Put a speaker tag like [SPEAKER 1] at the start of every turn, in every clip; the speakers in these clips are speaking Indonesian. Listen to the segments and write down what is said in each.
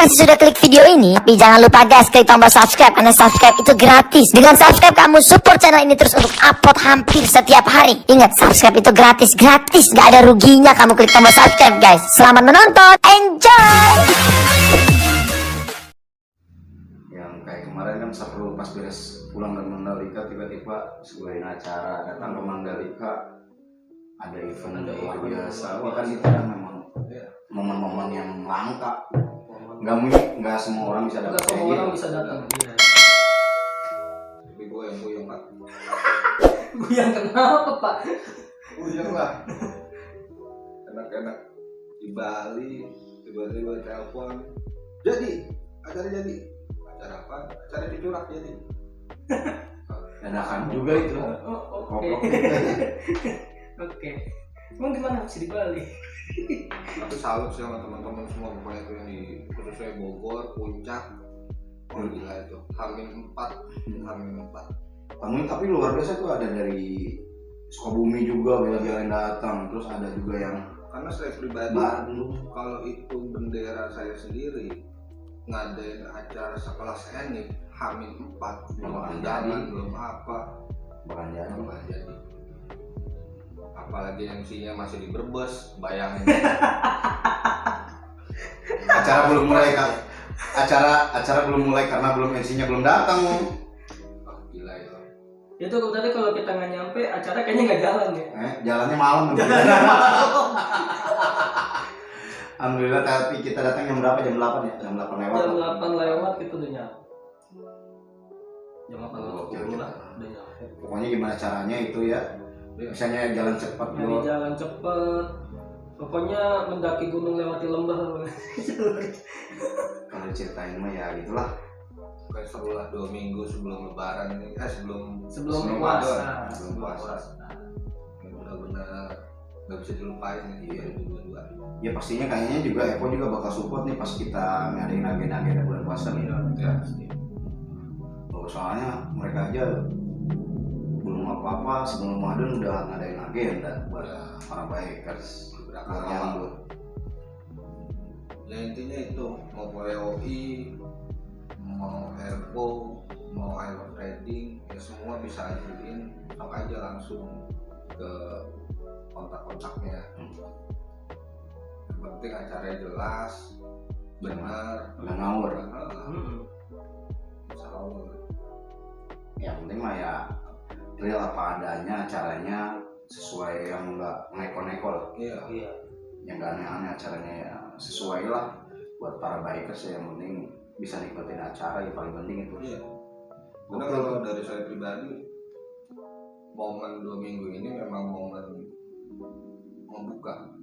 [SPEAKER 1] kasih sudah klik video ini, tapi jangan lupa guys klik tombol subscribe karena subscribe itu gratis. Dengan subscribe kamu support channel ini terus untuk upload hampir setiap hari. Ingat, subscribe itu gratis, gak ada ruginya kamu klik tombol subscribe guys. Selamat menonton, enjoy.
[SPEAKER 2] Yang kayak kemarin kan seru pas beres pulang dari Mandalika, tiba-tiba sebuah acara datang ke Mandalika, ada event luar biasa. Wah kan itu kan memang momen-momen yang langka. Nggak semua orang bisa datang.
[SPEAKER 3] Nggak semua orang bisa datang. Iya.
[SPEAKER 4] Tapi goyang Pak.
[SPEAKER 3] Goyang kenapa Pak?
[SPEAKER 4] Goyang lah. Enak-enak di Bali, tiba-tiba telepon. Jadi, acara jadi. Acara apa? Acara dicurak jadi.
[SPEAKER 2] Dadakan juga itu.
[SPEAKER 3] Oke. Oke. Emang gimana sih di Bali?
[SPEAKER 4] Aku salut sih sama teman-teman semua pokoknya itu yang di khususnya Bogor, Puncak. Oh gila itu. Hamin 4.
[SPEAKER 2] Tapi luar biasa tuh, ada dari Sukabumi juga bela-belain datang, terus ada juga yang
[SPEAKER 4] Karena saya pribadi
[SPEAKER 2] Bandung.
[SPEAKER 4] kalau itu bendera saya sendiri ngadain acara sekelas Enik Hamin 4 belum undangan, belum apa
[SPEAKER 2] bahkan jadi.
[SPEAKER 4] Apalagi MC-nya masih di Brebes, bayangin.
[SPEAKER 2] Acara belum mulai kan? Acara belum mulai karena belum MC-nya belum datang.
[SPEAKER 4] Oh, gila itu.
[SPEAKER 3] Itu tadi kalau kita nggak nyampe, acara kayaknya nggak jalan ya.
[SPEAKER 2] Jalannya malam. Alhamdulillah, tapi kita datang jam berapa? Jam 8 ya? Jam 8 lewat.
[SPEAKER 3] Jam 8 lewat itu udah nyampe. Jam 8 lewat
[SPEAKER 2] Oke.
[SPEAKER 3] udah nyampe.
[SPEAKER 2] Pokoknya gimana caranya itu ya? Misalnya jalan cepat
[SPEAKER 3] Nyari
[SPEAKER 2] bro.
[SPEAKER 3] jalan cepet. Pokoknya mendaki gunung lewati lembah.
[SPEAKER 2] Kalau ceritain mah ya gitulah.
[SPEAKER 4] Kayak seru lah 2 minggu sebelum lebaran ini, sebelum
[SPEAKER 3] Sebelum
[SPEAKER 4] Ramadan.
[SPEAKER 3] puasa.
[SPEAKER 4] Sebelum puasa. Ini benar-benar nggak bisa dilupain nih 2022.
[SPEAKER 2] Ya pastinya kayaknya juga Epo juga bakal support nih pas kita ngadain agenda-agenda bulan puasa nih.
[SPEAKER 4] Ya.
[SPEAKER 2] Oh, soalnya mereka aja belum apa-apa sebelum Ramadan udah ngadain agenda buat para bikers.
[SPEAKER 4] Berakal
[SPEAKER 2] Buat
[SPEAKER 4] awal.
[SPEAKER 2] nyambut.
[SPEAKER 4] Ya intinya itu, mau POI, mau Airpo, mau Air Trading, ya semua bisa ajuin, sok aja langsung ke kontak-kontaknya. Yang penting acaranya jelas, benar,
[SPEAKER 2] Nggak ngawur.
[SPEAKER 4] Insya Allah.
[SPEAKER 2] Yang penting mah ya real apa adanya, acaranya sesuai, yang nggak neko-neko lah.
[SPEAKER 4] Iya.
[SPEAKER 3] Iya.
[SPEAKER 2] Yang nggak aneh-aneh, acaranya ya sesuai lah buat para bikers ya. Yang penting bisa nikmatin acara, yang paling penting itu.
[SPEAKER 4] Iya. Karena kalau dari saya pribadi, momen 2 minggu ini memang momen membuka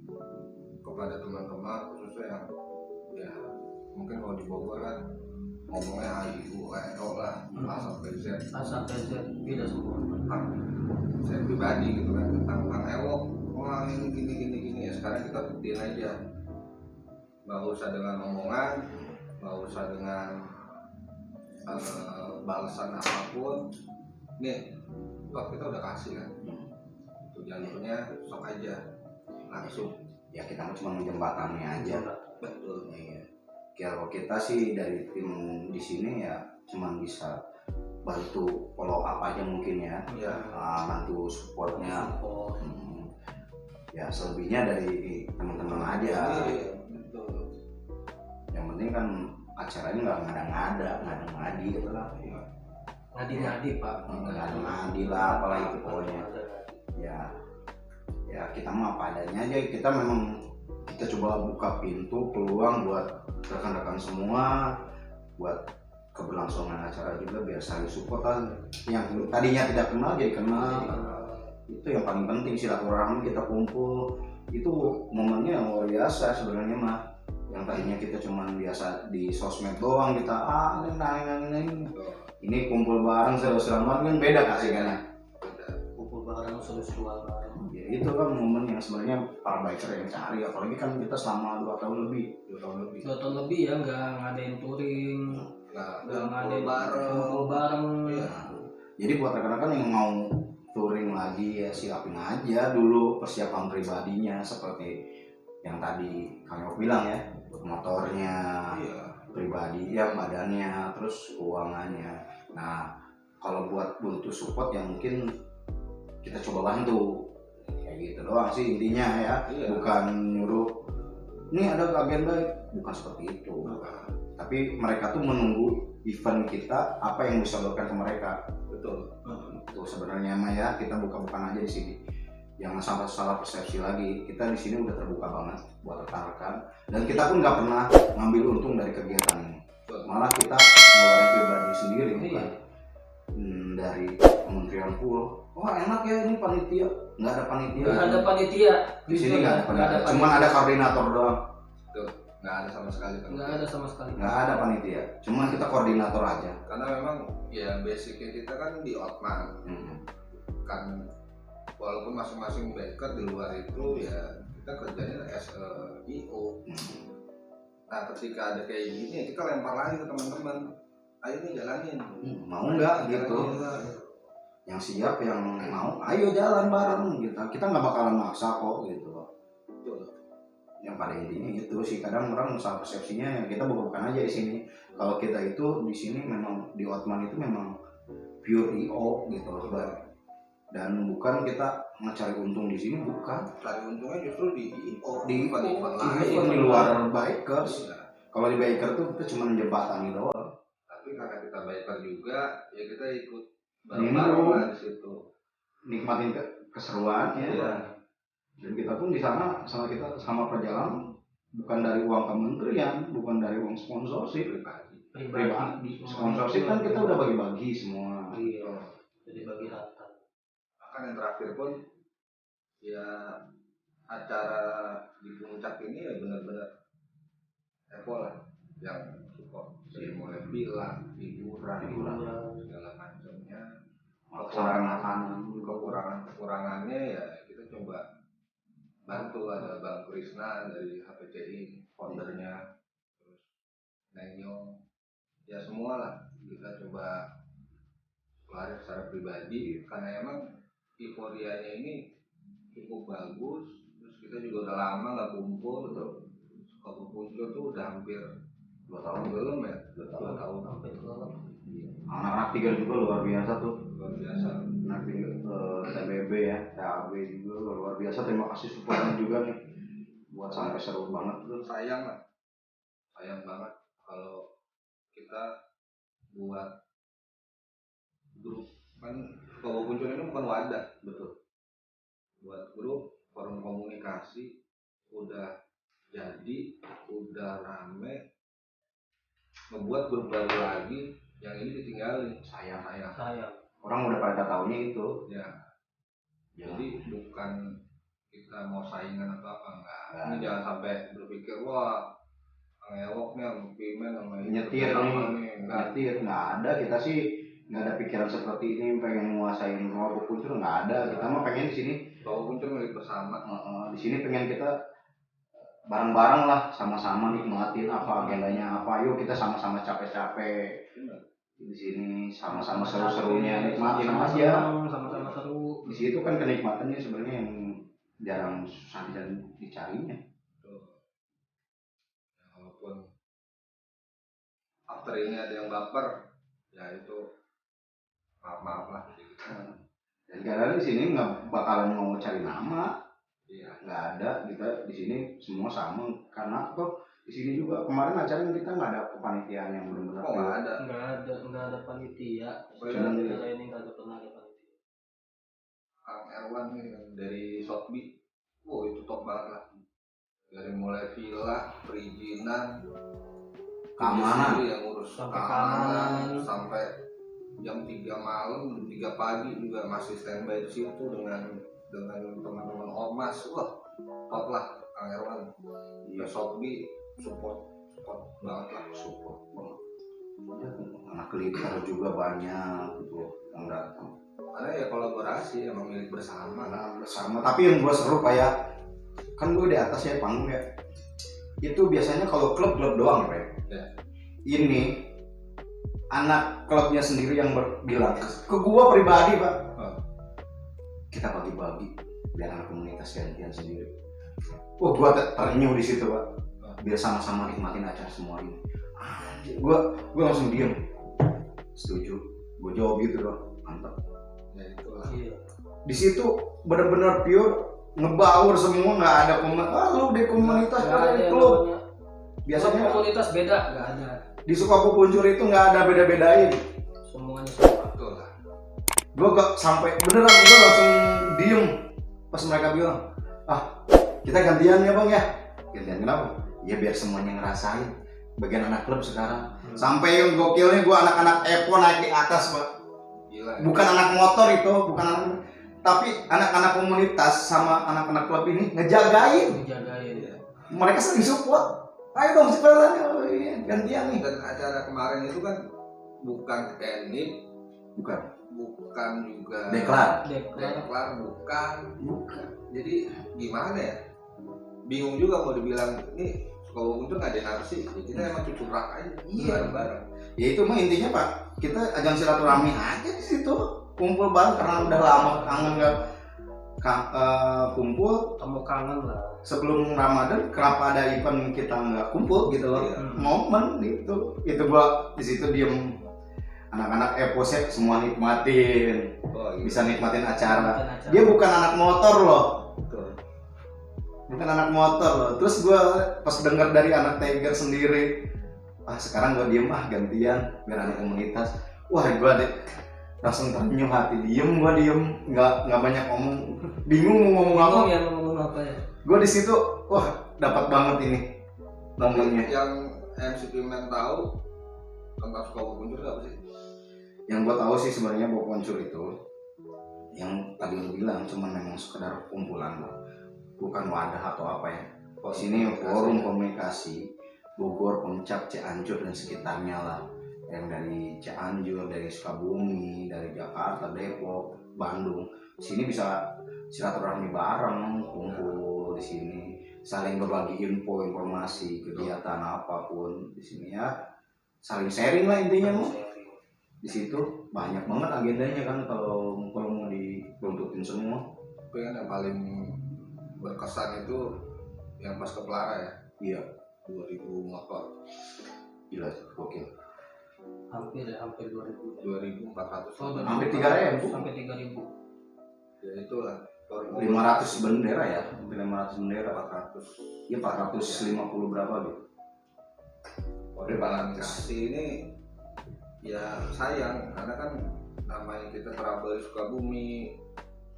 [SPEAKER 4] kepada teman-teman khususnya yang ya mungkin kalau di Bogor kan ngomongnya AIU, AEO lah, A sampai Z.
[SPEAKER 3] Asal PZ tidak semua.
[SPEAKER 4] Saya pribadi gitu kan tentang Bang Ewok, wah ini gini ya, sekarang kita buktiin aja, nggak usah dengan omongan, nggak usah dengan balasan apapun, nih toh kita udah kasih kan, itu jalurnya sok aja langsung.
[SPEAKER 2] Ya kita mah cuma menjembatannya aja.
[SPEAKER 4] Betul.
[SPEAKER 2] Iya. Kalau kita sih dari tim di sini ya cuma bisa bantu follow up aja mungkin ya.
[SPEAKER 4] Ya.
[SPEAKER 2] Bantu supportnya.
[SPEAKER 3] Support.
[SPEAKER 2] Ya selebihnya dari teman-teman aja.
[SPEAKER 4] Betul.
[SPEAKER 2] Yang penting kan acaranya nggak ngada-ngadi gitu lah.
[SPEAKER 3] Ngadi-ngadi Pak.
[SPEAKER 2] Ngada-ngadi lah apalagi pokoknya. Ya kita mah apa adanya aja. Kita memang kita coba buka pintu peluang buat rekan-rekan semua, buat keberlangsungan acara juga biar saling support kan. Yang tadinya tidak kenal jadi kenal. Itu yang paling penting, silaturahmi, kita kumpul. Itu momennya yang luar biasa sebenarnya mah. Yang tadinya kita cuma biasa di sosmed doang, kita ini kumpul bareng seru-seruan kan beda kasihnya.
[SPEAKER 3] Kumpul bareng, seru-seruan bareng.
[SPEAKER 2] Ya itu kan momen yang sebenarnya para biker yang cari, apalagi kan kita selama 2 tahun lebih.
[SPEAKER 3] 2 tahun lebih ya nggak ngadain touring, nggak ngadain kumpul bareng.
[SPEAKER 4] Ya.
[SPEAKER 2] Jadi buat rekan-rekan yang mau touring lagi ya siapin aja dulu persiapan pribadinya seperti yang tadi Kang Yok bilang ya, motornya,
[SPEAKER 4] Iya.
[SPEAKER 2] pribadi ya, badannya, terus keuangannya. Nah kalau buat butuh support ya mungkin kita coba bantu kayak gitu doang sih intinya ya. Bukan nyuruh ini ada agenda, bukan seperti itu. Tapi mereka tuh menunggu event kita apa yang bisa lakukan ke mereka.
[SPEAKER 4] Betul.
[SPEAKER 2] Itu sebenarnya mah ya, kita buka-bukaan aja di sini. Jangan sampai salah persepsi lagi. Kita di sini udah terbuka banget buat rekan-rekan, dan kita pun nggak pernah ngambil untung dari kegiatan ini. Malah kita ngeluarin pribadi sendiri, bukan dari Kementerian Pul. Wah enak ya ini panitia. Nggak ada panitia.
[SPEAKER 3] Nggak ada panitia.
[SPEAKER 2] Di sini nggak ada panitia. Cuman ada koordinator doang.
[SPEAKER 4] Tuh, nggak ada sama sekali.
[SPEAKER 3] Nggak ada sama sekali.
[SPEAKER 2] Nggak ada panitia. Cuman kita koordinator aja.
[SPEAKER 4] Karena memang ya basicnya kita kan di Otman. Kan walaupun masing-masing backer di luar itu ya kita kerjanya as a IO. Nah ketika ada kayak gini kita lempar lagi ke teman-teman, ayo nih jalanin.
[SPEAKER 2] Mau nggak gitu? Yang siap, yang mau, ayo jalan bareng gitu. Kita nggak bakalan maksa kok gitu loh. Yang pada intinya itu sih, kadang orang salah persepsinya kita bukan aja di sini. Kalau kita itu di sini memang di Otman itu memang pure IO gitu loh. Dan bukan kita mencari untung di sini, bukan.
[SPEAKER 4] Cari untungnya justru di IO,
[SPEAKER 2] Di
[SPEAKER 4] event-event
[SPEAKER 2] event di luar bikers. Kalau di biker tuh kita cuma menjembatani doang.
[SPEAKER 4] Tapi karena kita biker juga, ya kita ikut bareng-bareng di situ.
[SPEAKER 2] Nikmatin keseruan ya.
[SPEAKER 4] Iya.
[SPEAKER 2] Dan kita pun di sana sama perjalanan bukan dari uang kementerian, bukan dari uang sponsorship. Pribadi. Sponsorship kan kita udah bagi-bagi semua.
[SPEAKER 3] Iya. Jadi bagi rata.
[SPEAKER 4] Bahkan yang terakhir pun ya acara di puncak ini ya benar-benar Evo lah yang support dari mulai villa, hiburan, segala macamnya. Kekurangannya ya kita coba bantu. Ada Bang Krisna dari HPCI, foundernya, terus Nenyo, ya semua lah kita coba keluarin secara pribadi karena emang euforianya ini cukup bagus. Terus kita juga udah lama nggak kumpul. Kalau kumpul tuh udah hampir 2 tahun belum ya? 2 tahun hampir.
[SPEAKER 2] Anak-anak tiga juga luar biasa tuh.
[SPEAKER 4] Luar biasa.
[SPEAKER 2] Anak tiga TBB ya, TAB juga luar biasa. Terima kasih supportnya juga nih buat sampai seru banget tuh.
[SPEAKER 4] Sayang banget kalau kita buat grup, kan kalau muncul ini bukan wadah, betul. Buat grup, forum komunikasi udah jadi, udah rame, ngebuat grup baru lagi, yang ini ditinggalin. Sayang.
[SPEAKER 2] Orang udah pada taunya itu.
[SPEAKER 4] Ya. Jadi bukan kita mau saingan atau apa, enggak. Ini jangan sampai berpikir wah ngewoknya sama Pimen sama
[SPEAKER 2] nyetir nggak ada. Kita sih nggak ada pikiran seperti ini pengen nguasain Robo Kuncur, nggak ada. Kita mah pengen di sini
[SPEAKER 4] Robo Kuncur milik bersama.
[SPEAKER 2] Di sini pengen kita bareng-bareng lah, sama-sama nikmatin apa agendanya apa. Yuk kita sama-sama capek-capek di sini, sama-sama seru-serunya nikmatin aja.
[SPEAKER 3] Sama-sama seru.
[SPEAKER 2] Di situ kan kenikmatannya sebenarnya yang jarang susah dan dicarinya.
[SPEAKER 4] Walaupun after ini ada yang baper, ya itu maaf lah.
[SPEAKER 2] Dan kadang di sini nggak bakalan mau cari nama,
[SPEAKER 4] Iya.
[SPEAKER 2] nggak ada. Kita di sini semua sama, karena tuh di sini juga kemarin acara kita nggak ada kepanitiaan yang benar-benar.
[SPEAKER 3] Nggak ada panitia.
[SPEAKER 2] Cuman
[SPEAKER 3] Acara ini nggak pernah ada panitia.
[SPEAKER 4] Kang Erwan nih dari Shopee, itu top banget lah. Dari mulai villa, perizinan,
[SPEAKER 2] keamanan,
[SPEAKER 4] yang ngurus
[SPEAKER 3] Sampai
[SPEAKER 4] keamanan, sampai jam 3 malam, 3 pagi juga masih standby di situ dengan teman-teman ormas. Wah, top lah Kang Erwan. Ya Shopee support banget lah, support banget.
[SPEAKER 2] anak leader juga banyak gitu yang datang.
[SPEAKER 4] Karena ya kolaborasi emang milik bersama lah.
[SPEAKER 2] Bersama. Tapi yang gua seru kayak kan gue di atas ya panggung ya. Itu biasanya kalau klub doang
[SPEAKER 4] ya.
[SPEAKER 2] Ini anak klubnya sendiri yang bilang ke gua pribadi pak, kita bagi-bagi biar anak komunitas gantian sendiri. Gua terenyuh di situ pak, biar sama-sama nikmatin acara semua ini. gue langsung diem. Setuju, gue jawab gitu loh, mantap.
[SPEAKER 4] Ya itulah.
[SPEAKER 3] Iya.
[SPEAKER 2] Di situ benar-benar pure ngebaur semua, nggak ada lu di komunitas
[SPEAKER 3] Nggak
[SPEAKER 2] pada
[SPEAKER 3] ada
[SPEAKER 2] di
[SPEAKER 3] yang
[SPEAKER 2] klub.
[SPEAKER 3] namanya-
[SPEAKER 2] Biasanya
[SPEAKER 3] Kalau komunitas beda, nggak ada.
[SPEAKER 2] di Sukapuncur itu nggak ada beda-bedain.
[SPEAKER 3] Semuanya sama.
[SPEAKER 4] Betul lah.
[SPEAKER 2] Gue gak sampai beneran, gue langsung diem pas mereka bilang, kita gantian ya bang ya. Gantian kenapa? Ya biar semuanya ngerasain bagian anak klub sekarang. Sampai yang gokilnya gue anak-anak Epo naik di atas pak.
[SPEAKER 4] Gila.
[SPEAKER 2] Bukan anak motor itu, bukan anak, tapi anak-anak komunitas sama anak-anak klub ini ngejagain.
[SPEAKER 3] Dijagain ya.
[SPEAKER 2] Mereka saling support. Ayo dong sekarang, oh iya, gantian nih.
[SPEAKER 4] Dan acara kemarin itu kan bukan teknik, bukan juga
[SPEAKER 2] Deklar.
[SPEAKER 4] deklar, bukan. Jadi gimana ya? Bingung juga mau dibilang ini Sukapuncur nggak ada narasi. Ya, kita emang cucu rak aja.
[SPEAKER 2] Iya.
[SPEAKER 4] Bareng-bareng.
[SPEAKER 2] Ya itu mah intinya pak, kita ajang silaturahmi aja di situ, kumpul bareng karena udah lama kangen nggak kumpul.
[SPEAKER 3] Kamu kangen lah.
[SPEAKER 2] Sebelum Ramadan kenapa ada event kita nggak kumpul gitu loh.
[SPEAKER 4] Iya.
[SPEAKER 2] Momen itu gua di situ diem, anak-anak Eposek semua nikmatin,
[SPEAKER 4] Oh, iya.
[SPEAKER 2] bisa nikmatin acara.
[SPEAKER 3] Acara.
[SPEAKER 2] Dia bukan anak motor loh,
[SPEAKER 4] Betul.
[SPEAKER 2] bukan anak motor loh. Terus gua pas dengar dari anak Tiger sendiri, sekarang gua diem gantian biar anak komunitas. Wah gua langsung terenyuh hati, gua diem nggak banyak ngomong, bingung mau ngomong apa.
[SPEAKER 3] Bingung ya mau ngomong apa ya.
[SPEAKER 2] Gue di situ, dapat banget ini momennya.
[SPEAKER 4] Yang MC Pimen tahu tentang Sukapuncur itu apa sih?
[SPEAKER 2] Yang gue tahu sih sebenarnya Boponcur itu, yang tadi lu bilang cuman memang sekedar kumpulan loh, bukan wadah atau apa ya. Di sini forum komunikasi Bogor, Puncak, Cianjur dan sekitarnya lah. Yang dari Cianjur, dari Sukabumi, dari Jakarta, Depok, Bandung. Sini bisa silaturahmi bareng, kumpul di sini, saling berbagi info, informasi, kegiatan apapun di sini ya, saling sharing lah intinya mau. Di situ banyak banget agendanya kan kalau mau diruntutin semua.
[SPEAKER 4] Tapi kan yang paling berkesan itu yang pas ke Pelara ya.
[SPEAKER 2] Iya,
[SPEAKER 4] 2000 motor.
[SPEAKER 2] gila, gokil.
[SPEAKER 3] Hampir 2000.
[SPEAKER 4] 2400.
[SPEAKER 3] Oh,
[SPEAKER 2] Hampir 3.000.
[SPEAKER 3] Sampai 3000.
[SPEAKER 4] Ya itulah.
[SPEAKER 2] 500 bendera ya, hampir 500 bendera,
[SPEAKER 4] 400.
[SPEAKER 2] ya 450 berapa gitu.
[SPEAKER 4] Organisasi ini ya sayang karena kan namanya kita travel Sukabumi,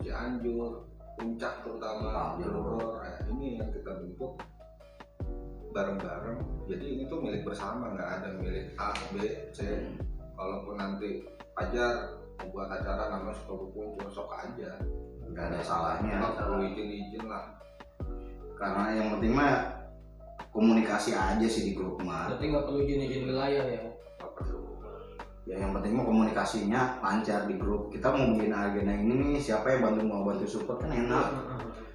[SPEAKER 4] Cianjur, Puncak terutama, Bogor. Nah, ini yang kita bentuk bareng-bareng. Jadi ini tuh milik bersama, nggak ada milik A, B, C. Kalaupun nanti Fajar membuat acara namanya Sukapuncur, sok aja.
[SPEAKER 2] Nggak ada salahnya.
[SPEAKER 4] Nggak perlu izin lah.
[SPEAKER 2] Karena yang penting mah komunikasi aja sih di grup mah.
[SPEAKER 3] Berarti nggak perlu izin wilayah ya.
[SPEAKER 4] Nggak perlu.
[SPEAKER 2] Ya yang penting mah komunikasinya lancar di grup. Kita mau bikin agenda ini nih, siapa yang mau bantu support kan enak.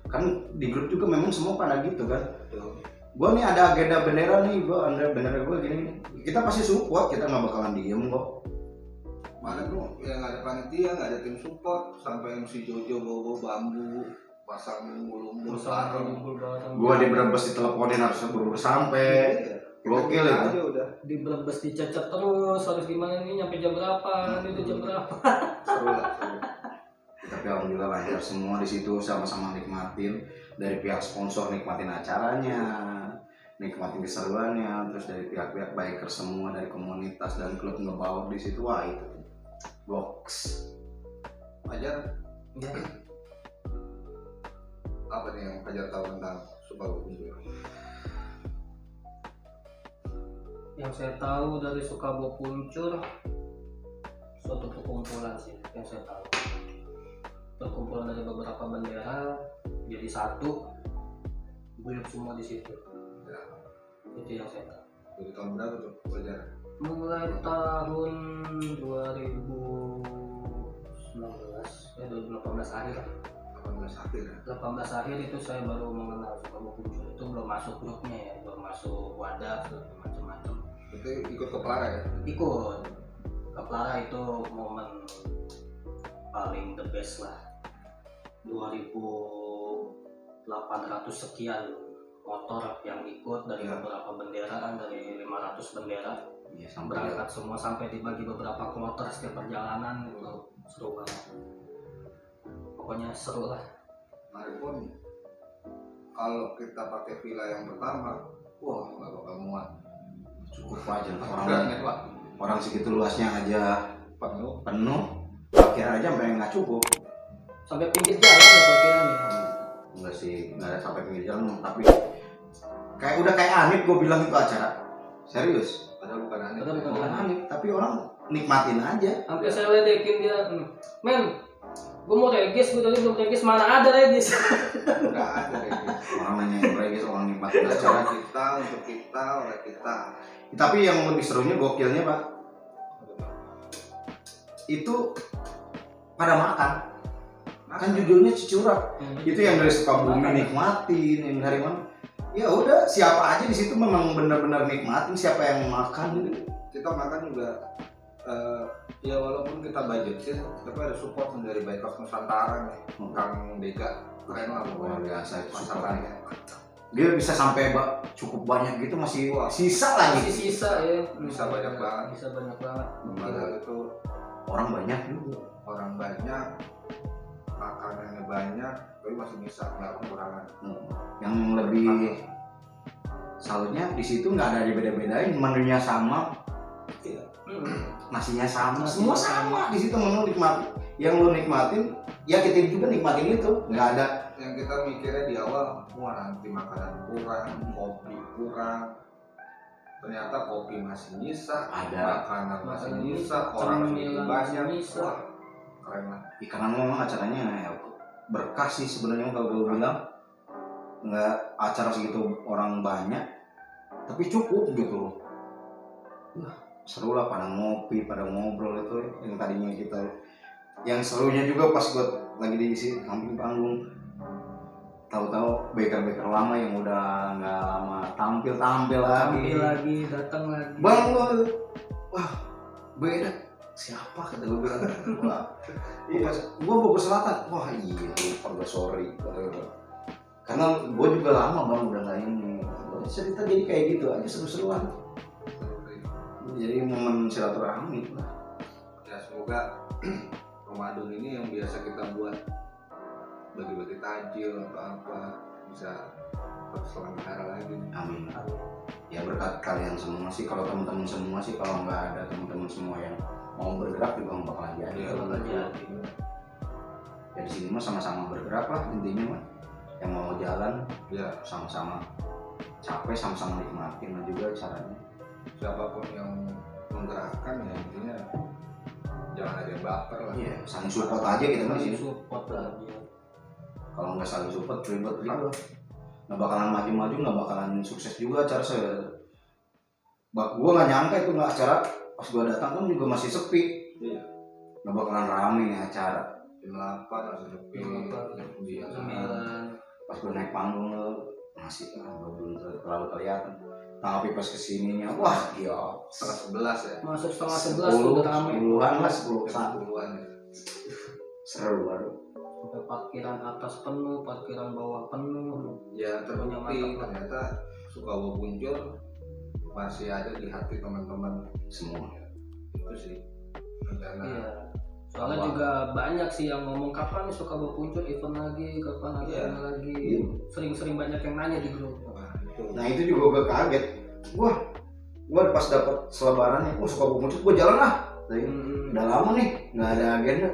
[SPEAKER 2] Kan di grup juga memang semua pada gitu kan.
[SPEAKER 4] Betul.
[SPEAKER 2] Gua nih ada agenda bendera nih, bendera gue gini. Kita pasti support, kita nggak bakalan diem kok.
[SPEAKER 4] Mana tuh yang ada panitia, nggak ada tim support, sampai MC Jojo bawa bambu, pasang lumbur bareng.
[SPEAKER 2] Gua di Brebes diteleponin harus buru-buru sampai. Gokil ya.
[SPEAKER 4] Aja udah.
[SPEAKER 3] Di Brebes dicacat terus, harus gimana nih, nyampe jam berapa, ini udah jam berapa.
[SPEAKER 4] Seru lah, seru.
[SPEAKER 2] Tapi alhamdulillah lancar semua di situ, sama-sama nikmatin. Dari pihak sponsor nikmatin acaranya, nikmatin keseruannya, terus dari pihak-pihak biker semua, dari komunitas dan klub ngebawa di situ, wah itu box.
[SPEAKER 4] Fajar,
[SPEAKER 3] Ya.
[SPEAKER 4] apa nih yang Fajar tahu tentang Sukapuncur?
[SPEAKER 3] Yang saya tahu dari Sukapuncur, suatu perkumpulan sih yang saya tahu. Perkumpulan dari beberapa bendera jadi satu, guyup semua di situ.
[SPEAKER 4] Ya,
[SPEAKER 3] Itu yang saya tahu.
[SPEAKER 4] dari tahun berapa tuh Fajar?
[SPEAKER 3] Mulai tahun 2018 akhir.
[SPEAKER 4] 18 akhir ya?
[SPEAKER 3] 18 akhir itu saya baru mengenal Sukapuncur. Itu belum masuk grupnya ya, belum masuk wadah, belum macam-macam.
[SPEAKER 4] Itu ikut ke Pelara ya?
[SPEAKER 3] Ikut ke Pelara itu momen paling the best lah. 2800 sekian motor yang ikut dari beberapa benderaan, dari 500 bendera
[SPEAKER 2] Iya, sampai
[SPEAKER 3] berangkat semua sampai dibagi beberapa kloter setiap perjalanan. Itu seru banget, pokoknya seru lah.
[SPEAKER 4] Meskipun kalau kita pakai villa yang pertama, wah nggak bakal muat.
[SPEAKER 2] cukup aja
[SPEAKER 4] Ukurannya, Pak,
[SPEAKER 2] orang segitu luasnya aja
[SPEAKER 4] penuh.
[SPEAKER 2] parkir aja sampai nggak cukup.
[SPEAKER 3] Sampai pinggir jalan ya parkirannya.
[SPEAKER 2] Enggak sih, nggak ada sampai pinggir jalan, tapi kayak udah kayak Anip gue bilang itu acara serius.
[SPEAKER 4] Padahal bukan aneh.
[SPEAKER 3] Padahal bukan
[SPEAKER 2] Bukan Anip, tapi orang nikmatin aja.
[SPEAKER 3] Sampai saya ledekin dia, men, gue mau regis, gue tadi belum regis, mana ada regis.
[SPEAKER 4] Nggak ada kayak gitu.
[SPEAKER 2] Orang nanyain regis, orang nikmatin acara.
[SPEAKER 4] Acara kita untuk kita oleh kita.
[SPEAKER 2] Tapi yang lebih serunya, gokilnya Pak, itu pada makan. Kan judulnya Cicurak. Itu yang dari Sukabumi nikmatin, yang dari mana? Ya udah, siapa aja di situ memang benar-benar nikmatin, siapa yang makan gitu.
[SPEAKER 4] Kita makan juga ya walaupun kita budgetin, tapi ada support dari Baikos Nusantara nih, Kang Deka, keren lah
[SPEAKER 2] Luar
[SPEAKER 4] pokoknya
[SPEAKER 2] biasa itu
[SPEAKER 4] masalahnya.
[SPEAKER 2] Dia bisa sampai cukup banyak gitu, masih sisa lagi.
[SPEAKER 3] Masih sisa ya.
[SPEAKER 4] Bisa banyak banget.
[SPEAKER 3] Bisa banyak banget.
[SPEAKER 4] Padahal itu
[SPEAKER 2] Orang banyak juga.
[SPEAKER 4] orang banyak, makanannya banyak, tapi masih bisa nggak kekurangan.
[SPEAKER 2] Yang lebih salutnya di situ nggak ada dibeda-bedain, menunya sama, nasinya sama, semua sama di situ menu nikmatin. Yang lu nikmatin, ya kita juga nikmatin itu, nggak ada.
[SPEAKER 4] Yang kita mikirnya di awal, wah nanti makanan kurang, kopi kurang. Ternyata kopi masih nyisa,
[SPEAKER 2] Ada.
[SPEAKER 4] makanan masih
[SPEAKER 3] Makanan
[SPEAKER 4] nyisa,
[SPEAKER 3] nyisa,
[SPEAKER 4] orang masih
[SPEAKER 3] cemilan
[SPEAKER 4] banyak.
[SPEAKER 3] masih nyisa.
[SPEAKER 4] Wah, keren lah.
[SPEAKER 2] Karena memang acaranya ya, berkah sih sebenarnya kalau gue bilang. Nggak acara segitu orang banyak, tapi cukup gitu. Wah, seru lah, pada ngopi, pada ngobrol itu yang tadinya kita. Yang serunya juga pas gue lagi di samping panggung, tahu-tahu baker-baker lama yang udah nggak lama tampil lagi,
[SPEAKER 3] datang lagi.
[SPEAKER 2] bang lo, wah beda, siapa kata gue bilang, wah gue Bogor Selatan, wah iya lupa gue, sorry karena gue juga lama bang udah nggak ini. Cerita jadi kayak gitu aja, seru-seruan, jadi momen silaturahmi lah.
[SPEAKER 4] Ya semoga Ramadan ini yang biasa kita buat bagi-bagi tajil atau apa bisa terselenggara lagi.
[SPEAKER 2] Amin. Ya berkat kalian semua sih, kalau teman-teman semua sih, kalau nggak ada teman-teman semua yang mau bergerak juga nggak bakalan jadi.
[SPEAKER 4] Ya,
[SPEAKER 2] Kalau nggak
[SPEAKER 4] betul.
[SPEAKER 2] jadi. Ya di sini mah sama-sama bergerak lah intinya mah. Yang mau jalan
[SPEAKER 4] Ya
[SPEAKER 2] sama-sama capek, sama-sama nikmatin lah juga caranya.
[SPEAKER 4] siapapun yang menggerakkan ya intinya jangan ada yang baper lah.
[SPEAKER 2] Iya, saling support aja kita mah di sini.
[SPEAKER 3] Support lagi.
[SPEAKER 2] Kalau nggak saling support ribet gitu. Nggak bakalan maju-maju, nggak bakalan sukses juga acara saya. Gua nggak nyangka itu nggak acara, pas gua datang kan juga masih sepi.
[SPEAKER 4] Iya.
[SPEAKER 2] Nggak bakalan rame nih acara.
[SPEAKER 4] Jam 8 masih sepi, jam 9.
[SPEAKER 3] 9.
[SPEAKER 2] Pas gue naik panggung masih belum terlalu kelihatan, tapi pas kesininya wah gila,
[SPEAKER 4] Setengah 11 ya.
[SPEAKER 3] Masuk setengah 11 udah rame.
[SPEAKER 2] 10-an lah, 10
[SPEAKER 4] 10-an ya.
[SPEAKER 2] seru baru.
[SPEAKER 3] Sampai parkiran atas penuh, parkiran bawah penuh.
[SPEAKER 4] Ya terbukti
[SPEAKER 3] Mantap.
[SPEAKER 4] ternyata Sukawo Puncur masih ada di hati teman-teman
[SPEAKER 2] Semua
[SPEAKER 4] itu sih rencana.
[SPEAKER 3] Iya. Soalnya juga banyak sih yang ngomong kapan nih suka Puncur event lagi, kapan lagi,
[SPEAKER 4] Iya.
[SPEAKER 3] event lagi.
[SPEAKER 2] Iya.
[SPEAKER 3] Sering-sering banyak yang nanya di grup.
[SPEAKER 4] Wah, itu.
[SPEAKER 2] Nah itu juga gue kaget, gue pas dapet selebarannya, suka muncul, gue jalan lah. Udah lama nih nggak ada agenda.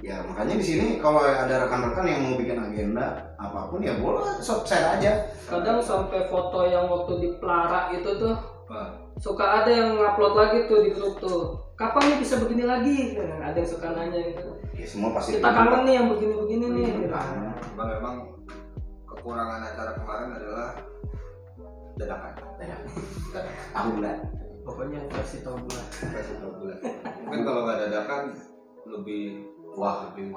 [SPEAKER 2] Ya makanya di sini kalau ada rekan-rekan yang mau bikin agenda apapun ya boleh share aja.
[SPEAKER 3] Kadang sampai foto yang waktu di Plara itu tuh
[SPEAKER 4] Wah,
[SPEAKER 3] suka ada yang ngupload lagi tuh di grup tuh. Kapan nih bisa begini lagi? Ada yang suka nanya gitu.
[SPEAKER 2] Ya semua pasti.
[SPEAKER 3] Kita kangen nih yang begini-begini nih. Gitu.
[SPEAKER 4] cuma memang kekurangan acara kemarin adalah dadakan.
[SPEAKER 2] Tahu bulan.
[SPEAKER 3] Pokoknya kasih tahu bulan.
[SPEAKER 4] Kasih tahu bulan. Mungkin kalau nggak dadakan lebih lebih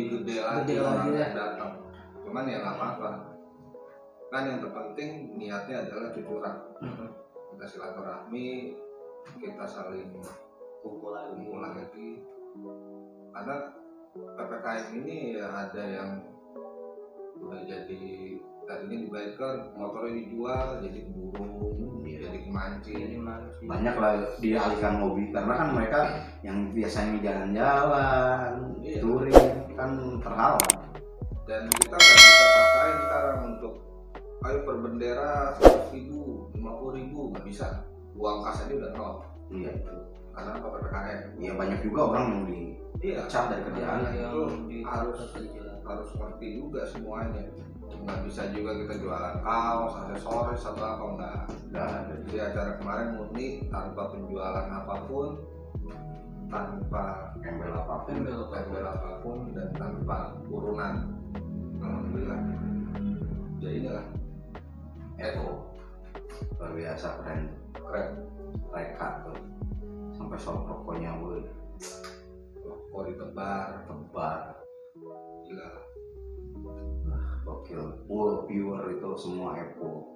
[SPEAKER 4] gede lagi
[SPEAKER 3] Gede
[SPEAKER 4] orang
[SPEAKER 3] lagi ya.
[SPEAKER 4] yang datang. Cuman ya nggak apa-apa. Kan yang terpenting niatnya adalah jujuran. Kita silaturahmi, kita saling
[SPEAKER 3] Kumpul lagi.
[SPEAKER 4] lagi. Karena PPKM ini ya ada yang udah jadi tadinya di biker motornya dijual jadi keburu, jadi kemancing.
[SPEAKER 2] Banyak lah dialihkan hobi karena kan mereka yang biasanya jalan-jalan, touring kan terhalang.
[SPEAKER 4] Dan kita nggak bisa pakai sekarang untuk ayo berbendera 100.000, 50.000 nggak bisa. Uang kas aja udah nol.
[SPEAKER 2] Iya itu.
[SPEAKER 4] Karena apa PPKM?
[SPEAKER 2] Iya banyak juga orang yang dipecat dari kerjaan.
[SPEAKER 4] Itu harus ngerti juga semuanya. Nggak bisa juga kita jualan kaos, aksesoris atau apa enggak. Jadi acara kemarin murni tanpa penjualan apapun, tanpa
[SPEAKER 2] Embel apapun.
[SPEAKER 4] embel apapun dan tanpa urunan. Alhamdulillah. Ya inilah
[SPEAKER 2] Eko luar biasa keren. Mereka tuh sampai soal rokoknya gue
[SPEAKER 4] kok ditebar
[SPEAKER 2] gila gokil. Viewer itu semua Epo,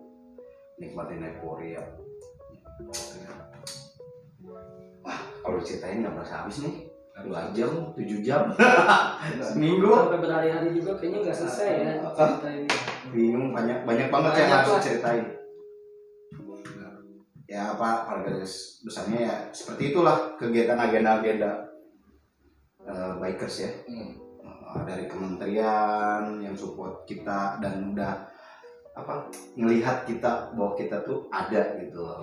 [SPEAKER 2] nikmatin euforia. Wah kalau ceritain nggak berasa habis nih, 2 jam 7 jam seminggu
[SPEAKER 3] Sampai berhari-hari juga kayaknya nggak selesai ya cerita ini.
[SPEAKER 2] bingung. banyak banget yang
[SPEAKER 3] Banyak
[SPEAKER 2] harus
[SPEAKER 3] lah.
[SPEAKER 2] diceritain. Ya apa pada garis besarnya ya seperti itulah kegiatan agenda bikers ya. Dari kementerian yang support kita dan udah apa ngelihat kita bahwa kita tuh ada gitu loh.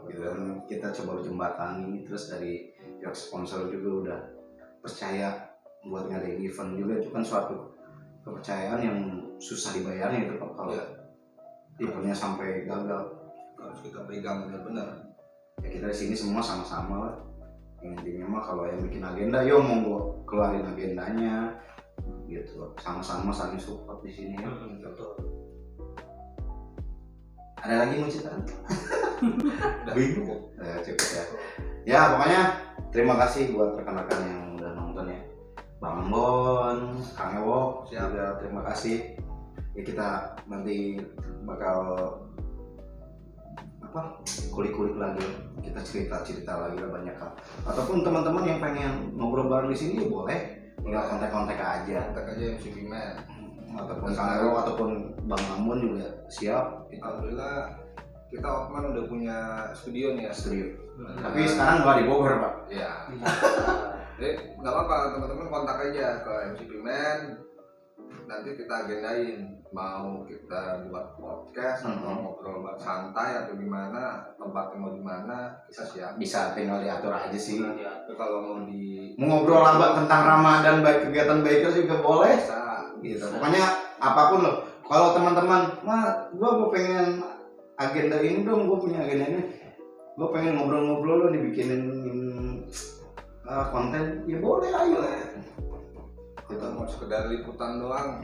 [SPEAKER 2] Gitu kan kita coba jembatani, terus dari pihak sponsor juga udah percaya buat ngadain event juga. Itu kan suatu kepercayaan yang susah dibayarnya itu Pak, kalau eventnya sampai gagal.
[SPEAKER 4] harus kita pegang benar-benar.
[SPEAKER 2] Ya kita di sini semua sama-sama lah. Intinya mah kalau yang bikin agenda, yo monggo keluarin agendanya, gitu. Sama-sama saling support di sini ya.
[SPEAKER 3] Betul.
[SPEAKER 2] Ada lagi mau cerita?
[SPEAKER 4] Udah
[SPEAKER 2] Bingung. Cukup ya. Ya pokoknya terima kasih buat rekan-rekan yang udah nonton ya. Bang Bon, Kang Ewo, juga terima kasih. Ya kita nanti bakal kulik-kulik lagi, kita cerita lagi lah banyak hal. Ataupun teman-teman yang pengen ngobrol bareng di sini boleh, tinggal kontak-kontak aja.
[SPEAKER 4] kontak aja MCB Man.
[SPEAKER 2] Ataupun Kang Ewo ataupun Bang Amun juga siap.
[SPEAKER 4] Alhamdulillah kita Otman udah punya studio nih ya.
[SPEAKER 2] Studio. Tapi sekarang nggak di Bogor Pak.
[SPEAKER 4] Ya. Jadi nggak apa-apa teman-teman kontak aja ke MCB Man. Nanti kita agendain mau kita buat podcast atau ngobrol buat santai atau gimana, tempatnya mau gimana kita siap.
[SPEAKER 2] Bisa tinggal diatur aja sih.
[SPEAKER 4] Tapi kalau mau
[SPEAKER 2] Mau ngobrol lambat tentang Ramadan baik kegiatan biker juga boleh.
[SPEAKER 4] bisa
[SPEAKER 2] Gitu. Pokoknya apapun loh. Kalau teman-teman, gua mau pengen agenda ini dong, gua punya agenda ini. Gua pengen ngobrol-ngobrol lo dibikinin konten, ya boleh ayo.
[SPEAKER 4] kita mau sekedar liputan doang.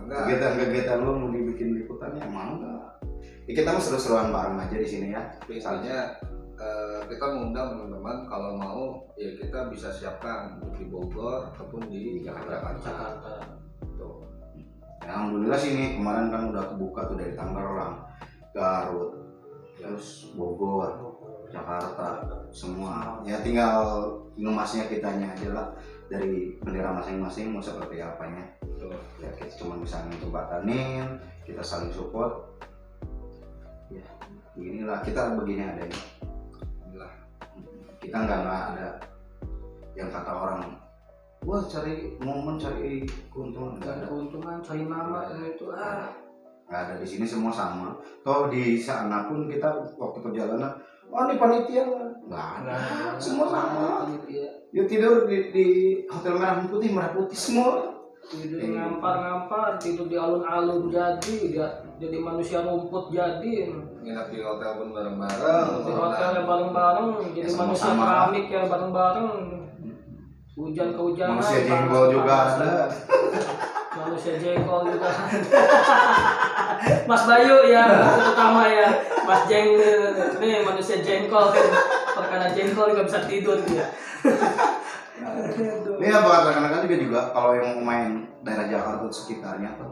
[SPEAKER 4] Enggak.
[SPEAKER 2] Kegiatan lo mau dibikin liputannya emang enggak. Ya, kita mau seru-seruan bareng aja di sini ya.
[SPEAKER 4] Biasanya kita mengundang teman-teman kalau mau ya kita bisa siapkan untuk di Bogor ataupun di Jakarta.
[SPEAKER 2] Tuh. Ya, alhamdulillah sih nih kemarin kan udah kebuka tuh dari Tangerang, Garut, terus Bogor, Jakarta, semua. Ya tinggal ngemasnya kitanya aja lah dari bendera masing-masing mau seperti apanya. Ya kita cuma bisa ngejembatanin, kita saling support. Ya beginilah kita begini adanya. Kita nggak ada yang kata orang, wah cari momen, cari keuntungan, nggak ada.
[SPEAKER 3] Keuntungan cari nama itu
[SPEAKER 2] Nggak ada, di sini semua sama. Toh di sana pun kita waktu perjalanan, ini panitia nggak ada, semua sama. Yuk tidur di hotel merah putih semua.
[SPEAKER 3] Tidur ngampar-ngampar, tidur di alun-alun jadi manusia rumput jadi.
[SPEAKER 4] Nginap di hotel pun bareng-bareng.
[SPEAKER 3] Di hotelnya bareng-bareng, jadi
[SPEAKER 2] Ya,
[SPEAKER 3] manusia
[SPEAKER 2] sama-sama.
[SPEAKER 3] keramik ya bareng-bareng. Hujan kehujanan.
[SPEAKER 2] Manusia jengkol juga ada.
[SPEAKER 3] Manusia jengkol juga ada. Mas Bayu ya, terutama ya. Mas Jeng nih manusia jengkol kan. Perkara jengkol nggak bisa tidur dia.
[SPEAKER 2] Ini ya buat rekan-rekan juga kalau yang mau main daerah Jakarta atau sekitarnya tuh,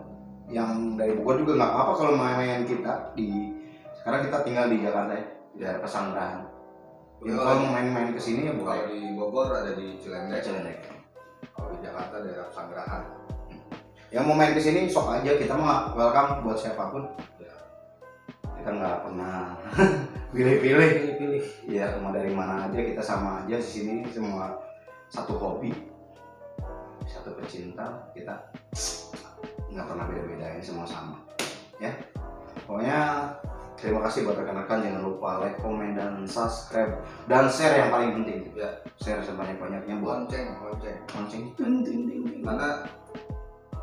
[SPEAKER 2] yang dari Bogor juga nggak apa-apa kalau main kita di. Sekarang kita tinggal di Jakarta ya, di daerah Pesanggerahan. Ya, kalau mau main-main kesini ya
[SPEAKER 4] Kalau
[SPEAKER 2] boleh.
[SPEAKER 4] di Bogor ada di Cilendek.
[SPEAKER 2] Cilendek.
[SPEAKER 4] Kalau di Jakarta daerah Sanggerahan.
[SPEAKER 2] yang mau main ke sini sok aja, kita mah welcome buat siapapun. Kita nggak pernah pilih-pilih.
[SPEAKER 3] Pilih-pilih.
[SPEAKER 2] Iya, mau dari mana aja kita sama aja di sini, semua satu hobi, satu pecinta, kita nggak pernah beda-bedain, semua sama. Ya, pokoknya terima kasih buat rekan-rekan, jangan lupa like, komen, dan subscribe, dan share yang paling penting.
[SPEAKER 4] Ya,
[SPEAKER 2] Share sebanyak-banyaknya buat
[SPEAKER 4] lonceng.
[SPEAKER 2] lonceng.
[SPEAKER 4] Karena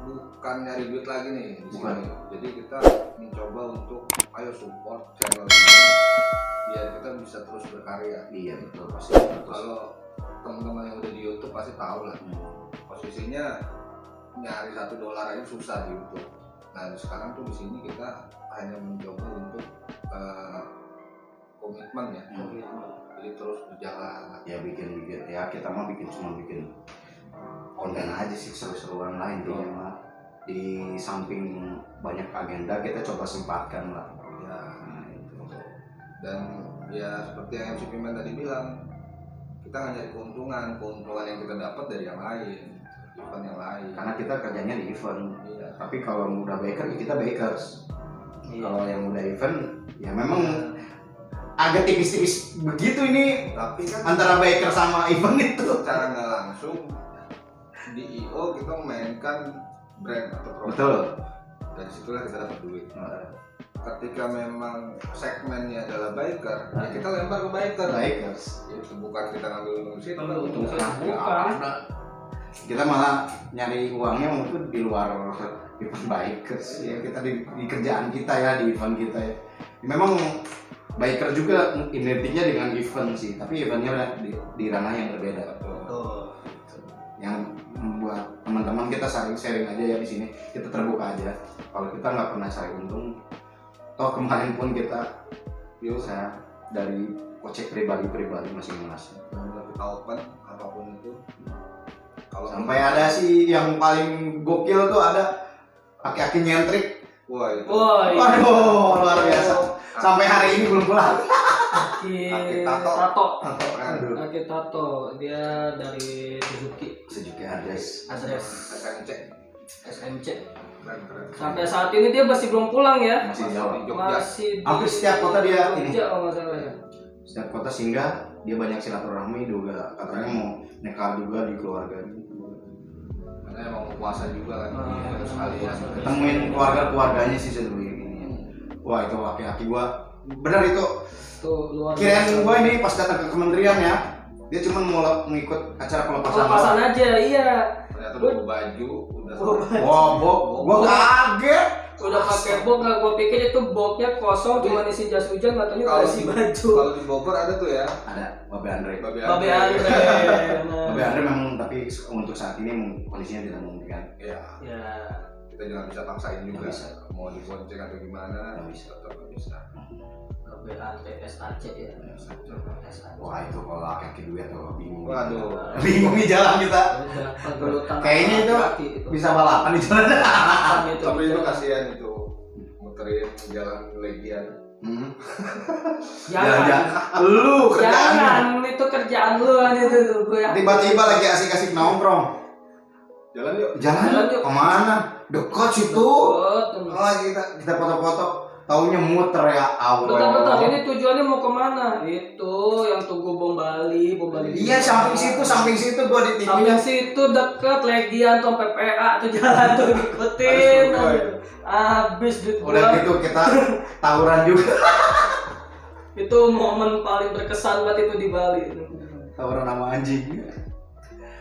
[SPEAKER 4] bukan nyari duit lagi nih di
[SPEAKER 2] Bukan.
[SPEAKER 4] sini. Jadi kita mencoba untuk ayo support channel ini biar kita bisa terus berkarya.
[SPEAKER 2] Iya betul, pasti.
[SPEAKER 4] Kalau teman-teman yang udah di YouTube pasti tahu lah posisinya nyari $1 aja susah di YouTube. Nah sekarang tuh di sini kita hanya mencoba untuk komitmen ya, jadi terus berjalan.
[SPEAKER 2] Ya bikin ya, kita mah cuma bikin konten aja sih, seru-seruan lah intinya mah. Di samping banyak agenda kita coba sempatkan lah
[SPEAKER 4] Ya,
[SPEAKER 2] nah, itu.
[SPEAKER 4] dan ya seperti yang MC Piman tadi bilang, kita nggak nyari keuntungan yang kita dapat dari yang lain, event yang lain.
[SPEAKER 2] Karena kita kerjanya di event.
[SPEAKER 4] Iya.
[SPEAKER 2] Tapi kalau udah baker kita bakers.
[SPEAKER 3] Iya.
[SPEAKER 2] Kalau yang udah event ya memang agak tipis-tipis begitu ini
[SPEAKER 4] Tapi kan
[SPEAKER 2] antara baker sama event itu.
[SPEAKER 4] secara nggak langsung di IO kita memainkan brand atau produk.
[SPEAKER 2] Betul.
[SPEAKER 4] Dari situlah kita dapat duit. Ketika memang segmennya adalah biker, ya kita lempar ke biker.
[SPEAKER 2] Bakers.
[SPEAKER 4] Itu bukan kita ngambil untung situ.
[SPEAKER 3] Ngambil untung
[SPEAKER 4] Bukan.
[SPEAKER 3] situ. Bukan.
[SPEAKER 2] Kita malah nyari uangnya mungkin di luar event bikers ya, kita di kerjaan kita ya, di event kita ya. Memang biker juga identiknya dengan event sih, tapi eventnya di ranah yang berbeda.
[SPEAKER 3] Betul.
[SPEAKER 2] Yang membuat teman-teman kita sharing aja ya di sini, kita terbuka aja. Kalau kita nggak pernah cari untung, toh kemarin pun kita bisa dari kocek pribadi masing-masing.
[SPEAKER 4] Benar-benar kita open apapun itu. Kalau
[SPEAKER 2] Sampai ada sih yang paling gokil tuh, ada aki-aki nyentrik.
[SPEAKER 4] wah itu.
[SPEAKER 3] Wah, iya.
[SPEAKER 2] Waduh, luar biasa. Sampai hari ini belum pulang.
[SPEAKER 3] Aki
[SPEAKER 4] Tato.
[SPEAKER 3] Tato.
[SPEAKER 2] Aduh.
[SPEAKER 3] Aki Tato, dia dari Suzuki
[SPEAKER 2] Suzuki Address.
[SPEAKER 3] Adres
[SPEAKER 4] SMC.
[SPEAKER 3] SMC.
[SPEAKER 4] Keren.
[SPEAKER 3] Sampai saat ini dia masih belum pulang ya.
[SPEAKER 2] Masih jauh.
[SPEAKER 4] di Jogja.
[SPEAKER 3] Masih di
[SPEAKER 2] Hampir setiap kota dia ini.
[SPEAKER 3] Jogja kalau nggak salah ya.
[SPEAKER 2] Setiap kota singgah, dia banyak silaturahmi juga. Katanya mau nekal juga di keluarganya.
[SPEAKER 4] Karena emang mau puasa juga kan.
[SPEAKER 3] Iya,
[SPEAKER 4] Terus sekalian.
[SPEAKER 2] Ketemuin keluarganya sih sebelum ini. Wah itu aki-aki gua. Benar itu.
[SPEAKER 3] Tuh luar
[SPEAKER 2] Kirain gua ini pas datang ke kementerian ya, dia cuma mau ngikut acara pelepasan.
[SPEAKER 3] Pelepasan aja, iya.
[SPEAKER 4] Ternyata bawa baju udah
[SPEAKER 2] Wah, gua kaget.
[SPEAKER 3] Udah pakai box, nggak gua pikir itu boxnya kosong, cuma isi jas hujan, katanya
[SPEAKER 4] Kalau
[SPEAKER 3] kasih baju.
[SPEAKER 4] Kalau di Bogor ada tuh ya.
[SPEAKER 2] Ada Babe Andre.
[SPEAKER 3] Babe Andre. Nah.
[SPEAKER 2] Babe Andre memang, tapi untuk saat ini kondisinya tidak memungkinkan.
[SPEAKER 4] Iya.
[SPEAKER 3] Ya.
[SPEAKER 4] Kita jangan bisa paksain juga.
[SPEAKER 2] Nggak bisa.
[SPEAKER 4] Mau dibonceng atau gimana?
[SPEAKER 2] Nggak bisa.
[SPEAKER 4] Tetap nggak bisa.
[SPEAKER 3] Babe Andre SAC ya. SAC.
[SPEAKER 2] Wah itu kalau aki-aki duit tuh bingung.
[SPEAKER 4] Waduh.
[SPEAKER 2] Bingung nih jalan kita.
[SPEAKER 3] Udah pergelutan
[SPEAKER 2] Kayaknya itu
[SPEAKER 3] laki
[SPEAKER 2] bisa balapan di jalan.
[SPEAKER 4] Tapi itu kasihan itu muterin jalan legian.
[SPEAKER 3] Jangan.
[SPEAKER 2] Lu kerjaan.
[SPEAKER 3] Jangan, itu kerjaan lu kan itu tuh gue.
[SPEAKER 2] Tiba-tiba lagi asik-asik nongkrong.
[SPEAKER 4] Jalan yuk.
[SPEAKER 2] Jalan yuk. Kemana? Dekat situ. Oh kita foto-foto. Taunya muter ya Allah.
[SPEAKER 3] Bentar, ini tujuannya mau kemana? Itu yang Tugu Bom Bali.
[SPEAKER 2] Iya samping situ gua di
[SPEAKER 3] Samping
[SPEAKER 2] TV-nya.
[SPEAKER 3] situ deket Legian tuh PPA tuh jalan tuh ngikutin. Habis duit
[SPEAKER 2] Udah
[SPEAKER 3] gua.
[SPEAKER 2] gitu kita tawuran juga.
[SPEAKER 3] Itu momen paling berkesan banget itu di Bali.
[SPEAKER 2] Tawuran sama anjing.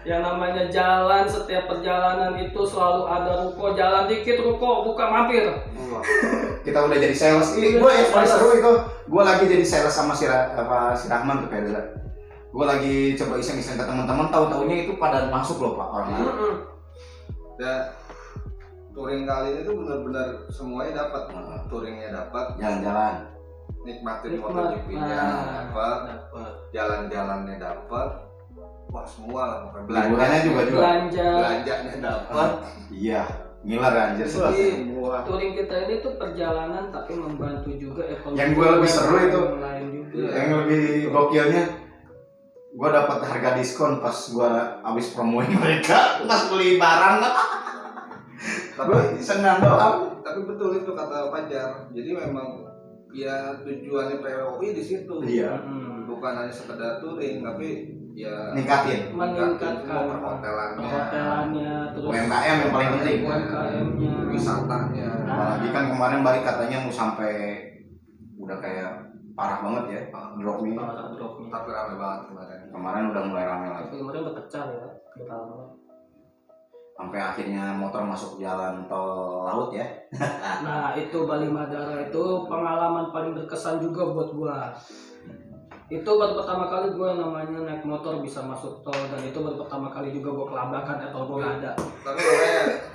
[SPEAKER 3] Yang namanya jalan, setiap perjalanan itu selalu ada ruko, jalan dikit ruko buka mampir.
[SPEAKER 2] Kita udah jadi sales. Ini gua yang paling seru itu. Gua lagi jadi sales sama si Rahman tuh kayak gua lagi coba iseng-iseng ke teman-teman, tahu-taunya itu pada masuk loh Pak orang-orang.
[SPEAKER 4] Dan touring kali ini tuh benar-benar semuanya dapat. Touringnya dapat,
[SPEAKER 2] Jalan-jalan.
[SPEAKER 4] nikmatin
[SPEAKER 3] Nikmat.
[SPEAKER 4] MotoGP-nya dapat,
[SPEAKER 3] Dapat.
[SPEAKER 4] jalan-jalannya dapat. Wah semua lah pokoknya.
[SPEAKER 2] Liburannya juga.
[SPEAKER 3] Belanja.
[SPEAKER 4] Belanjanya dapat.
[SPEAKER 2] Iya, ngiler anjir
[SPEAKER 3] Jadi
[SPEAKER 4] Semua.
[SPEAKER 3] touring kita ini tuh perjalanan tapi membantu juga ekonomi.
[SPEAKER 2] Yang gua lebih seru itu,
[SPEAKER 3] yang lain juga.
[SPEAKER 2] yang lebih gokilnya, gua dapat harga diskon pas gua habis promoin mereka pas beli barang.
[SPEAKER 4] Tapi
[SPEAKER 2] senang doang.
[SPEAKER 4] tapi betul itu kata Fajar. Jadi memang ya tujuannya PWOI di situ.
[SPEAKER 2] Iya.
[SPEAKER 4] Bukan hanya sekedar touring, tapi ya
[SPEAKER 2] Ningkatin
[SPEAKER 3] Meningkatkan
[SPEAKER 4] semua perhotelannya,
[SPEAKER 3] hotelannya, terus
[SPEAKER 2] UMKM yang paling penting.
[SPEAKER 3] UMKM-nya,
[SPEAKER 4] wisatanya.
[SPEAKER 2] Apalagi kan kemarin balik katanya mau sampai udah kayak parah banget ya dropnya.
[SPEAKER 3] para dropnya.
[SPEAKER 4] Tapi rame banget kemarin.
[SPEAKER 2] Kemarin udah mulai rame lagi.
[SPEAKER 3] Tapi kemarin udah pecah ya, udah lama.
[SPEAKER 2] Sampai akhirnya motor masuk jalan tol laut ya.
[SPEAKER 3] Nah itu Bali Madara itu pengalaman paling berkesan juga buat gua. Itu baru pertama kali gua namanya naik motor bisa masuk tol, dan itu baru pertama kali juga gua kelabakan atau gua nggak ada.
[SPEAKER 4] Tapi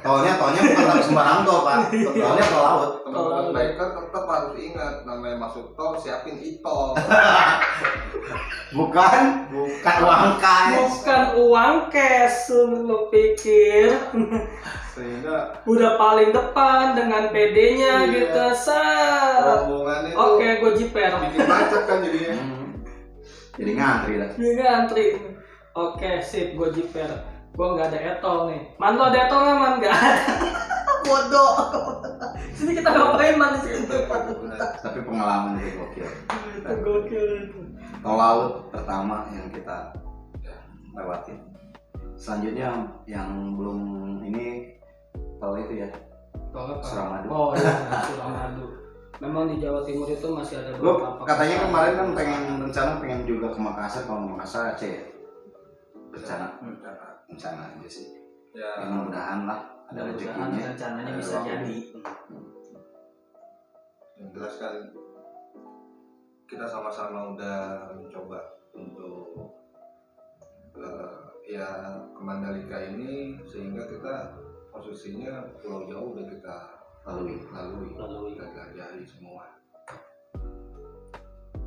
[SPEAKER 4] makanya
[SPEAKER 2] Tolnya bukan sembarang tol pak. Tolnya tol laut.
[SPEAKER 4] teman-teman biker tetap harus ingat namanya masuk tol siapin e-tol.
[SPEAKER 2] Bukan uang cash.
[SPEAKER 3] Bukan uang cash, lu pikir.
[SPEAKER 4] Sehingga
[SPEAKER 3] Udah paling depan dengan PD-nya
[SPEAKER 4] Iya.
[SPEAKER 3] gitu, set.
[SPEAKER 4] rombongan itu
[SPEAKER 3] Oke, gua jiper.
[SPEAKER 4] bikin macet kan jadinya.
[SPEAKER 2] Jadi ngantri lah.
[SPEAKER 3] Ini ngantri. Oke, sip, gua jiper. Gua nggak ada etol nih. Man, lo ada etol nggak, Man? Nggak ada. Bodoh. Sini kita ngapain, Man, di situ?
[SPEAKER 2] Tapi pengalaman itu gokil.
[SPEAKER 3] Itu gokil itu.
[SPEAKER 2] Tol laut pertama yang kita lewatin. Selanjutnya yang belum ini tol itu ya.
[SPEAKER 3] Tol apa?
[SPEAKER 2] Suramadu.
[SPEAKER 3] Oh iya, Suramadu. Memang di Jawa Timur itu masih ada
[SPEAKER 2] Gue
[SPEAKER 3] beberapa.
[SPEAKER 2] katanya
[SPEAKER 3] kota.
[SPEAKER 2] kemarin kan pengen juga ke Makassar, kalau Makassar Aceh ya. Rencana aja sih.
[SPEAKER 4] Ya,
[SPEAKER 2] Ya, mudah-mudahan lah ada
[SPEAKER 3] Mudah-mudahan
[SPEAKER 2] rezekinya.
[SPEAKER 3] rencananya
[SPEAKER 2] Ada
[SPEAKER 3] bisa
[SPEAKER 2] waktu.
[SPEAKER 3] jadi.
[SPEAKER 4] yang jelas kan kita sama-sama udah mencoba untuk ya ke Mandalika ini, sehingga kita posisinya Pulau Jawa udah kita lalui kita jelajahi semua.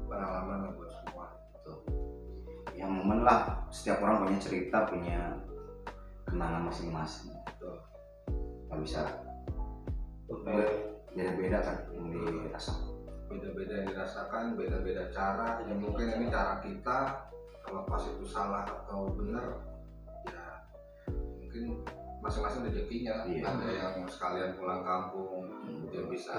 [SPEAKER 4] Pengalaman lah buat semua.
[SPEAKER 2] Ya momen lah, setiap orang punya cerita, punya kenangan masing-masing. Gak bisa beda-beda kan yang dirasakan.
[SPEAKER 4] Beda-beda yang dirasakan, beda-beda cara. Ya mungkin ini cara kita, kalau pas itu salah atau benar ya mungkin masing-masing rezekinya.
[SPEAKER 2] Iya.
[SPEAKER 4] Ada yang sekalian pulang kampung, dia bisa.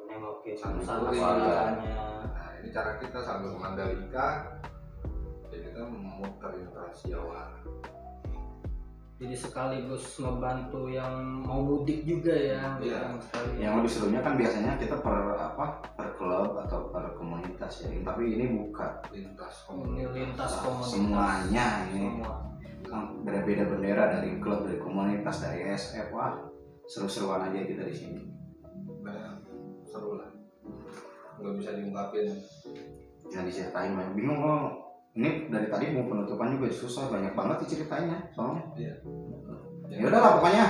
[SPEAKER 3] Nengokin
[SPEAKER 4] Sambil
[SPEAKER 3] satu
[SPEAKER 4] touring.
[SPEAKER 3] saudaranya.
[SPEAKER 4] Nah ini cara kita sambil ke Mandalika, ya kita memutar Trans Jawa.
[SPEAKER 3] Jadi sekaligus ngebantu yang mau mudik juga ya.
[SPEAKER 4] Iya.
[SPEAKER 3] Yang sekalian.
[SPEAKER 2] Yang lebih serunya kan biasanya kita per klub atau per komunitas ya. Tapi ini bukan
[SPEAKER 4] Lintas
[SPEAKER 3] Ini
[SPEAKER 4] komunitas.
[SPEAKER 3] lintas komunitas.
[SPEAKER 2] semuanya ini.
[SPEAKER 3] Semua.
[SPEAKER 2] Beda-beda bendera dari klub, dari komunitas, dari SF. Wah, seru-seruan aja kita di sini.
[SPEAKER 4] Nah, seru lah. Nggak bisa diungkapin.
[SPEAKER 2] Jangan diceritain, banyak bingung kok. Ini dari tadi mau penutupan juga susah, banyak banget ceritanya soalnya.
[SPEAKER 4] Iya.
[SPEAKER 2] Ya udahlah pokoknya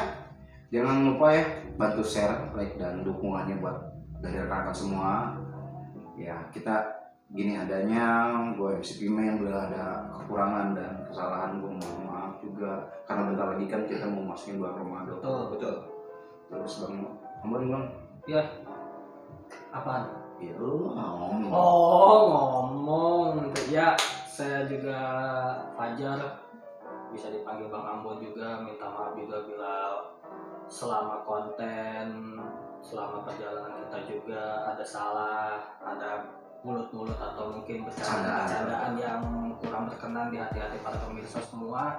[SPEAKER 2] jangan lupa ya bantu share, like dan dukungannya buat dari rekan-rekan semua. Ya kita gini adanya, gue MC Pimen bila ada kekurangan dan kesalahan gue mohon maaf juga, karena bentar lagi kan kita mau masukin bulan Ramadan.
[SPEAKER 4] Betul.
[SPEAKER 2] Terus bang,
[SPEAKER 3] Ya. Apaan?
[SPEAKER 2] ya lu ngomong.
[SPEAKER 3] Oh, ngomong. Ya, saya juga Fajar, bisa dipanggil Bang Ambon juga. Minta maaf juga bila selama konten, selama perjalanan kita juga ada salah, ada mulut-mulut atau mungkin bercandaan yang kurang berkenan di hati-hati para pemirsa semua.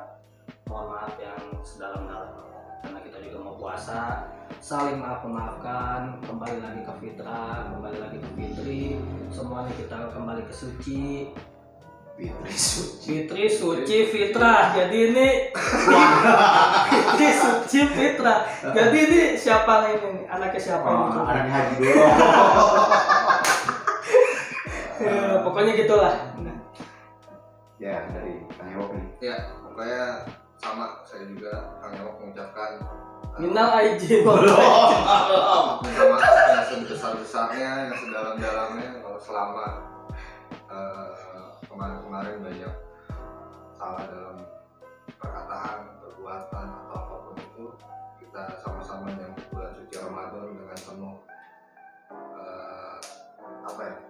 [SPEAKER 3] Mohon maaf yang sedalam-dalamnya, karena kita juga mau puasa. Saling maaf-memaafkan, kembali lagi ke fitrah, kembali lagi ke fitri, semuanya kita kembali ke suci. Fitri suci fitrah. Jadi ini Fitri suci fitrah. Jadi ini siapa ini? Anaknya siapa ini?
[SPEAKER 2] Anaknya Haji dulu.
[SPEAKER 3] Ya, pokoknya gitulah.
[SPEAKER 2] Ya dari Kang Ewok nih.
[SPEAKER 4] Ya, pokoknya sama saya juga Kang Ewok mengucapkan
[SPEAKER 3] Minal aijin.
[SPEAKER 4] minta maaf yang sebesar-besarnya, yang sedalam-dalamnya kalau selama kemarin-kemarin banyak salah dalam perkataan, perbuatan atau apapun itu. Kita sama-sama menyambut bulan suci Ramadan dengan penuh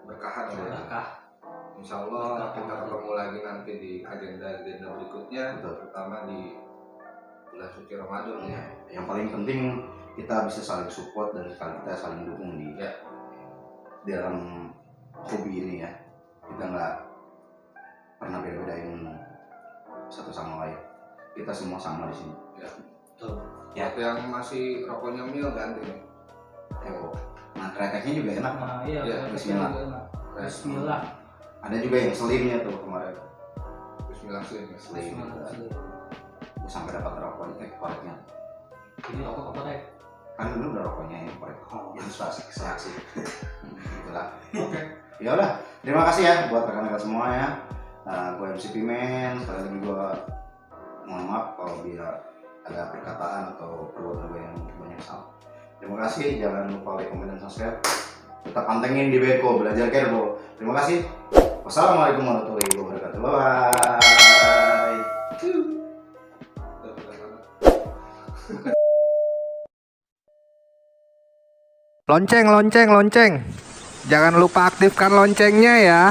[SPEAKER 4] berkahan ya.
[SPEAKER 3] Berkah.
[SPEAKER 4] Insya Allah kita ketemu lagi nanti di agenda-agenda berikutnya, terutama di bulan suci Ramadan ya.
[SPEAKER 2] Yang paling penting kita bisa saling support dan kita saling dukung di
[SPEAKER 4] Ya.
[SPEAKER 2] dalam hobi ini ya. Kita nggak pernah beda-bedain satu sama lain. Kita semua sama di sini.
[SPEAKER 4] Ya.
[SPEAKER 3] Tuh.
[SPEAKER 2] Ya.
[SPEAKER 4] Buat yang masih rokoknya mil ganti nih.
[SPEAKER 2] Ayo. Nah, kreteknya juga enak. Pak.
[SPEAKER 3] Nah, iya,
[SPEAKER 4] Ya,
[SPEAKER 2] bismillah.
[SPEAKER 3] Bismillah.
[SPEAKER 2] Ada juga yang slimnya tuh kemarin.
[SPEAKER 4] Bismillah sih.
[SPEAKER 2] Slim.
[SPEAKER 3] Bismillah.
[SPEAKER 2] Gue sampai dapat rokok koreknya.
[SPEAKER 3] Ini rokok korek.
[SPEAKER 2] Kan dulu udah rokoknya yang korek. Itu seaksi. Itulah.
[SPEAKER 3] Oke.
[SPEAKER 2] Ya udah, terima kasih ya buat rekan-rekan semua ya. Gue MC Pimen, sekali lagi gue mohon maaf kalau dia ada perkataan atau perbuatan gue yang banyak salah. Terima kasih, jangan lupa like, komen, dan subscribe. Tetap pantengin di Beko Belajar Kerbo. Terima kasih. Wassalamualaikum warahmatullahi wabarakatuh. Bye.
[SPEAKER 5] Lonceng. Jangan lupa aktifkan loncengnya ya.